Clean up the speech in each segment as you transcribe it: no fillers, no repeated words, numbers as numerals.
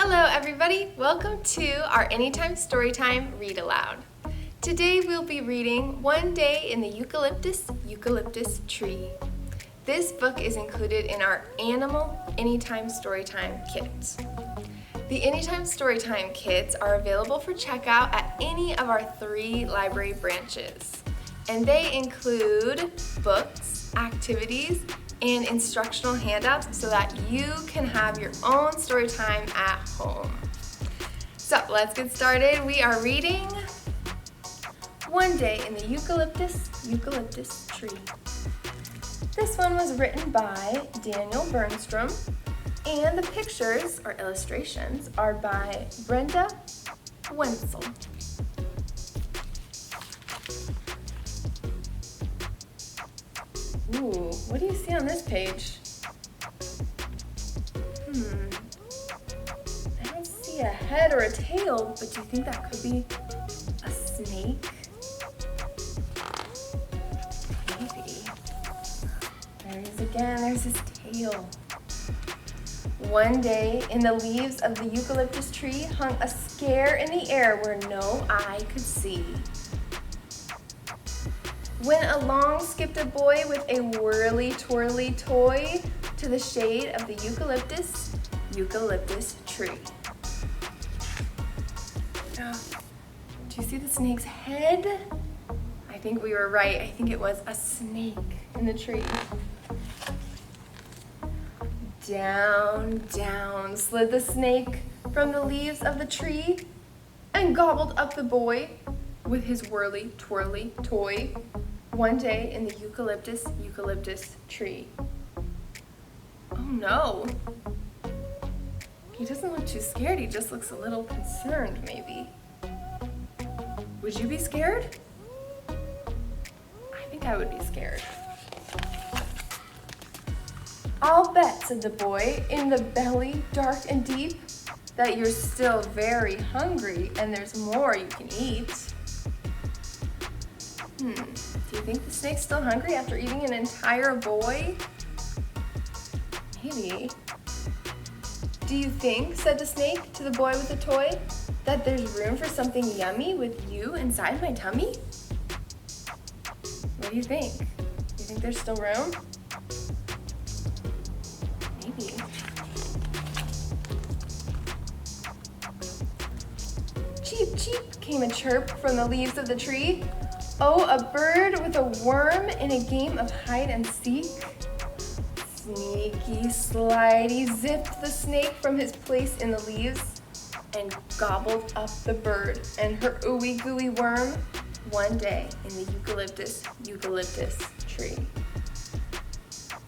Hello everybody, welcome to our Anytime Storytime Read Aloud. Today we'll be reading One Day in the Eucalyptus Tree. This book is included in our Animal Anytime Storytime Kit. The Anytime Storytime Kits are available for checkout at any of our 3 library branches, and they include books, activities, and instructional handouts so that you can have your own story time at home. So let's get started. We are reading One Day in the Eucalyptus Tree. This one was written by Daniel Bernstrom, and the pictures or illustrations are by Brendan Wenzel. Ooh, what do you see on this page? I don't see a head or a tail, but do you think that could be a snake? Maybe. There he is again, there's his tail. One day, in the leaves of the eucalyptus tree hung a scare in the air where no eye could see. When along skipped a boy with a whirly-twirly toy to the shade of the eucalyptus tree. Do you see the snake's head? I think we were right. I think it was a snake in the tree. Down, down slid the snake from the leaves of the tree and gobbled up the boy with his whirly-twirly toy. One day in the eucalyptus tree. Oh no. He doesn't look too scared, he just looks a little concerned maybe. Would you be scared? I think I would be scared. I'll bet, said the boy, in the belly dark and deep, that you're still very hungry and there's more you can eat. Do you think the snake's still hungry after eating an entire boy? Maybe. Do you think, said the snake to the boy with the toy, that there's room for something yummy with you inside my tummy? What do you think? Do you think there's still room? Maybe. Cheep, cheep, came a chirp from the leaves of the tree. Oh, a bird with a worm in a game of hide and seek? Sneaky, slidey, zipped the snake from his place in the leaves and gobbled up the bird and her ooey gooey worm one day in the eucalyptus tree.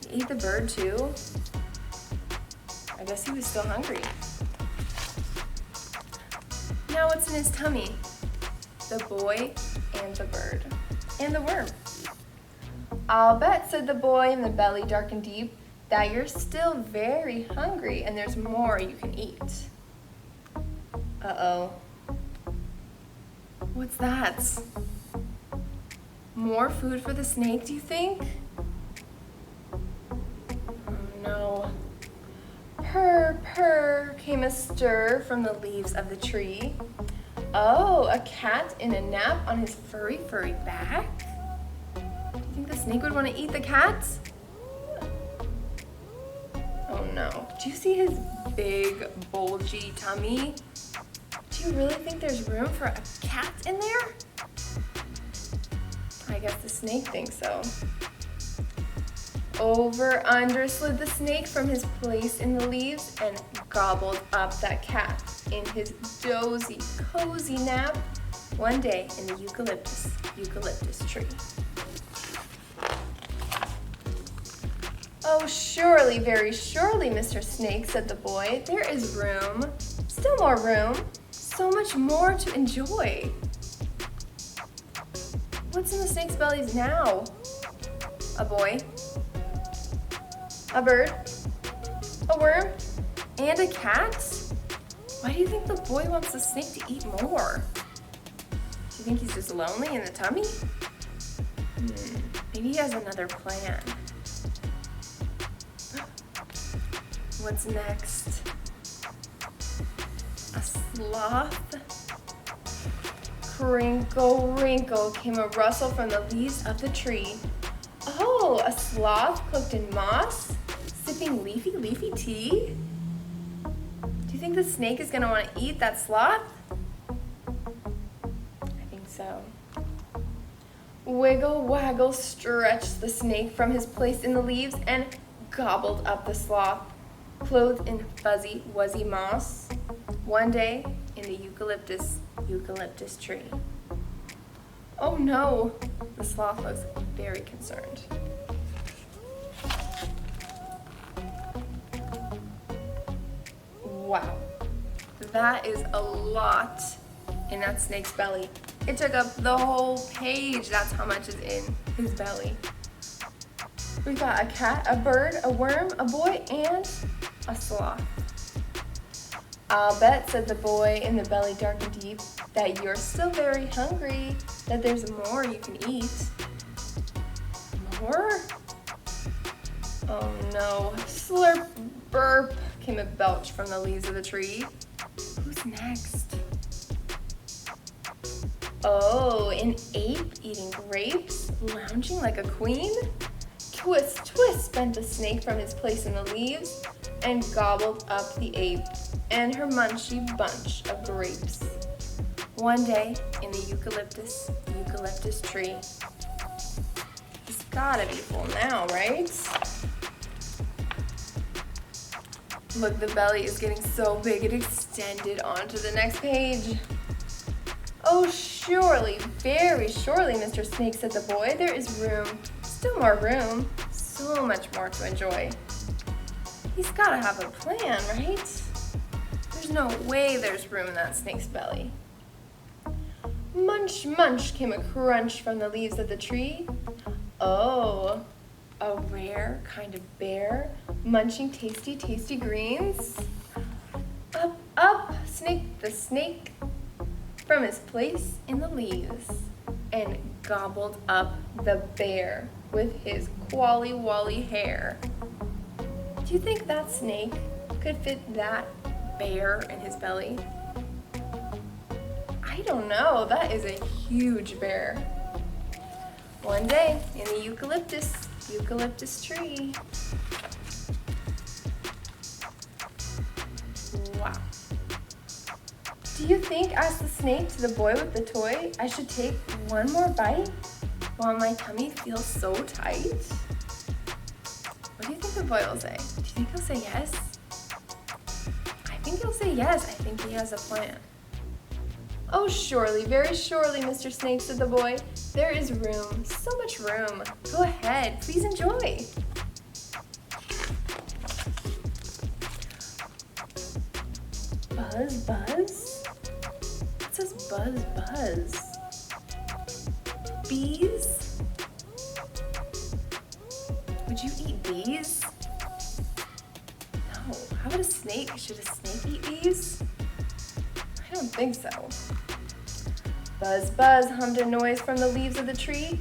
He ate the bird too? I guess he was still hungry. Now what's in his tummy? The boy and the bird and the worm. I'll bet, said the boy in the belly dark and deep, that you're still very hungry and there's more you can eat. Uh-oh. What's that? More food for the snake, do you think? Oh no. Purr, purr, came a stir from the leaves of the tree. Oh, a cat in a nap on his furry back? Do you think the snake would want to eat the cat? Oh no. Do you see his big, bulgy tummy? Do you really think there's room for a cat in there? I guess the snake thinks so. Over under slid the snake from his place in the leaves and gobbled up that cat in his dozy, cozy nap one day in the eucalyptus tree. Oh, surely, very surely, Mr. Snake, said the boy. There is room, still more room, so much more to enjoy. What's in the snake's bellies now? A boy? A bird, a worm, and a cat? Why do you think the boy wants the snake to eat more? Do you think he's just lonely in the tummy? Maybe he has another plan. What's next? sloth. Crinkle, wrinkle came a rustle from the leaves of the tree. Oh, a sloth cloaked in moss, sipping leafy, leafy tea? Do you think the snake is gonna wanna eat that sloth? I think so. Wiggle, waggle, stretched the snake from his place in the leaves and gobbled up the sloth, clothed in fuzzy, wuzzy moss, one day in the eucalyptus tree. Oh no, the sloth looks very concerned. Wow, that is a lot in that snake's belly. It took up the whole page. That's how much is in his belly. We've got a cat, a bird, a worm, a boy, and a sloth. I'll bet, said the boy in the belly dark and deep, that you're still very hungry, that there's more you can eat. More? Oh no. Slurp, burp, came a belch from the leaves of the tree. Who's next? Oh, an ape eating grapes, lounging like a queen? Twist, twist, bent the snake from his place in the leaves and gobbled up the ape and her munchy bunch of grapes. One day in the eucalyptus tree. It's gotta be full now, right? Look, the belly is getting so big it extended onto the next page. Oh, surely, very surely, Mr. Snake, said the boy. There is room, still more room, so much more to enjoy. He's gotta have a plan, right? There's no way there's room in that snake's belly. Munch, munch came a crunch from the leaves of the tree. Oh, a rare kind of bear, munching tasty, tasty greens. Up, up, snake the snake from his place in the leaves and gobbled up the bear with his qually-wally hair. Do you think that snake could fit that bear in his belly? I don't know. That is a huge bear. One day in the eucalyptus tree. Wow. Do you think, asked the snake to the boy with the toy, I should take one more bite while my tummy feels so tight? What do you think the boy will say? Do you think he'll say yes? I think he'll say yes. I think he has a plan. Oh, surely, very surely, Mr. Snake, said the boy. There is room, so much room. Go ahead, please enjoy. Buzz, buzz? It says buzz, buzz. Bees? Would you eat bees? No. How about a snake? Should a snake eat bees? I don't think so. Buzz, buzz, hummed a noise from the leaves of the tree.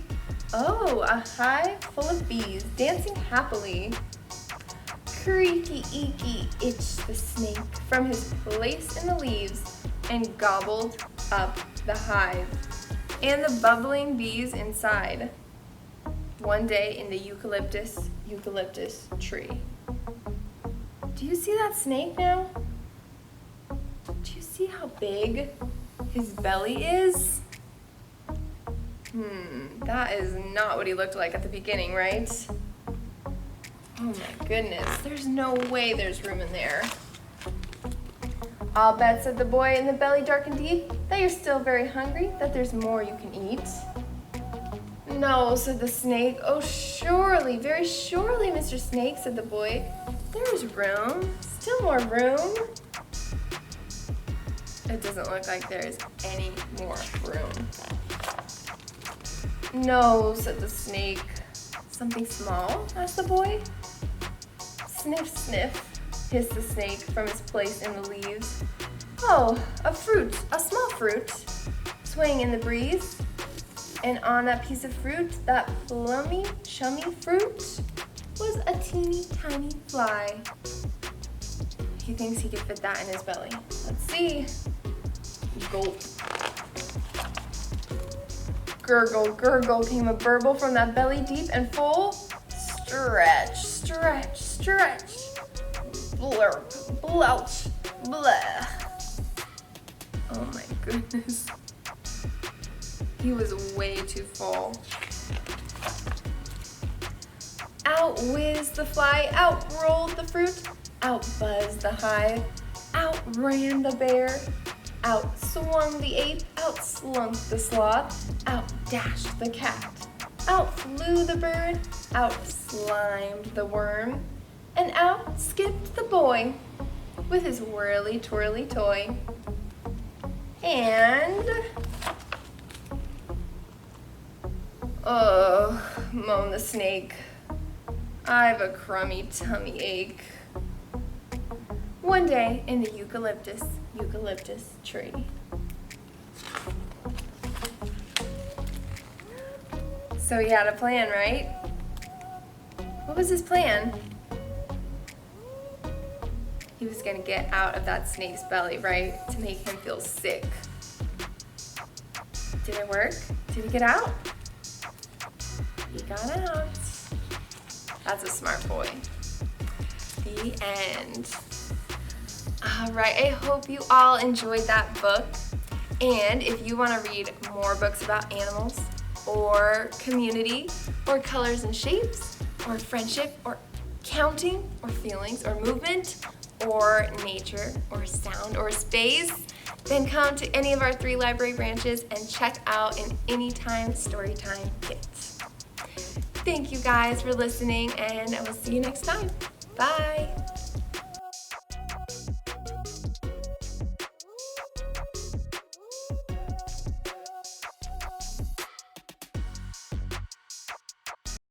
Oh, a hive full of bees, dancing happily. Creaky, eeky, itched the snake from his place in the leaves and gobbled up the hive and the bubbling bees inside. One day in the eucalyptus tree. Do you see that snake now? Do you see how big his belly is? That is not what he looked like at the beginning, right? Oh my goodness, there's no way there's room in there. I'll bet, said the boy in the belly dark and deep, that you're still very hungry, that there's more you can eat. No, said the snake. Oh, surely, very surely, Mr. Snake, said the boy. There is room, still more room. It doesn't look like there is any more room. No, said the snake. Something small? Asked the boy. Sniff, sniff, hissed the snake from his place in the leaves. Oh, a fruit, a small fruit, swaying in the breeze. And on that piece of fruit, that plummy, chummy fruit, was a teeny tiny fly. He thinks he could fit that in his belly. Let's see. Gulp. Gurgle, gurgle came a burble from that belly deep and full. Stretch, stretch, stretch. Blurp, blouch, blah. Oh my goodness. He was way too full. Out whizzed the fly, out rolled the fruit, out buzzed the hive, out ran the bear, out swung the ape, out slunk the sloth, out dashed the cat, out flew the bird, out slimed the worm, and out skipped the boy with his whirly twirly toy. And moaned the snake, I've a crummy tummy ache. One day in the eucalyptus tree. So he had a plan, right? What was his plan? He was gonna get out of that snake's belly, right? To make him feel sick. Did it work? Did he get out? He got out. That's a smart boy. The end. All right, I hope you all enjoyed that book. And if you want to read more books about animals or community or colors and shapes or friendship or counting or feelings or movement or nature or sound or space, then come to any of our 3 library branches and check out an Anytime Storytime Kit. Thank you guys for listening, and I will see you next time. Bye.